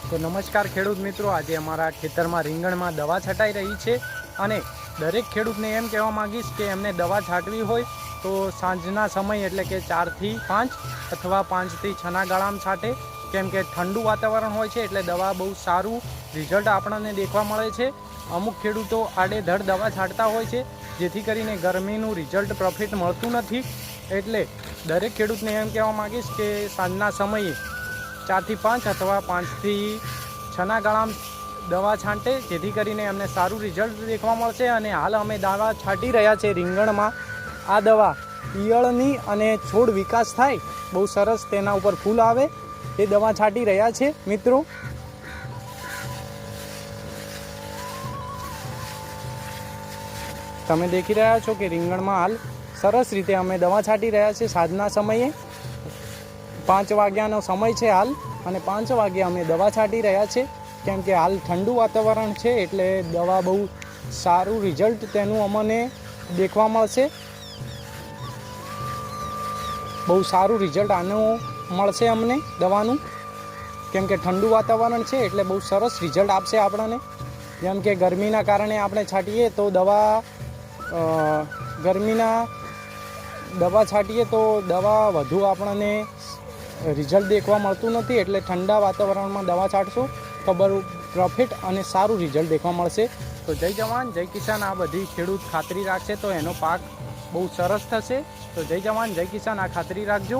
તો નમસ્કાર ખેડૂત મિત્રો, આજે અમારા ખેતરમાં રીંગણમાં દવા છટાઈ રહી છે અને દરેક ખેડૂતને એમ કહેવા માંગીશ કે એમને દવા છાંટવી હોય તો સાંજના સમય એટલે કે 4 થી 5 અથવા 5 થી 6ના ગાળામાં છાંટે, કેમ કે ઠંડુ વાતાવરણ હોય છે એટલે દવા બહુ સારું રિઝલ્ટ આપણને દેખવા મળે છે। અમુક ખેડૂતો આડેધડ દવા છાંટતા હોય છે જેથી કરીને ગરમીનું રિઝલ્ટ પ્રોફિટ મળતું નથી। એટલે દરેક ખેડૂતને એમ કહેવા માંગીશ કે સાંજના સમયે 4 થી 5 અથવા 5 થી 6ના ગાળામાં દવા છાંટે જેથી કરીને એમને સારું રિઝલ્ટ દેખવા મળશે। અને હાલ અમે દવા છાંટી રહ્યા છે રીંગણમાં। આ દવા ઈયળની અને છોડ વિકાસ થાય બહુ સરસ, તેના ઉપર ફૂલ આવે એ દવા છાંટી રહ્યા છે મિત્રો। તમે દેખી રહ્યા છો કે રીંગણમાં હાલ સરસ રીતે અમે દવા છાંટી રહ્યા છીએ। સાંજના સમયે 5 વાગ્યાનો સમય છે હાલ, અને 5 વાગ્યે અમે દવા છાંટી રહ્યા છીએ કેમ કે હાલ ઠંડુ વાતાવરણ છે એટલે દવા બહુ સારું રિઝલ્ટ તેનું અમને દેખવા મળશે। બહુ સારું રિઝલ્ટ આનું મળશે અમને દવાનું, કેમ કે ઠંડુ વાતાવરણ છે એટલે બહુ સરસ રિઝલ્ટ આપશે આપણને। જેમ કે ગરમીના કારણે આપણે છાંટીએ તો દવા છાંટીએ તો દવા વધુ આપણને રિઝલ્ટ દેખવા મળતું નથી, એટલે ઠંડા વાતાવરણમાં દવા છાંટશો તો બરું પ્રોફિટ અને સારું રિઝલ્ટ દેખવા મળશે। તો જય જવાન જય કિસાન, આ બધી ખેડૂત ખાતરી રાખશે તો એનો પાક બહુ સરસ થશે। તો જય જવાન જય કિસાન, આ ખાતરી રાખજો।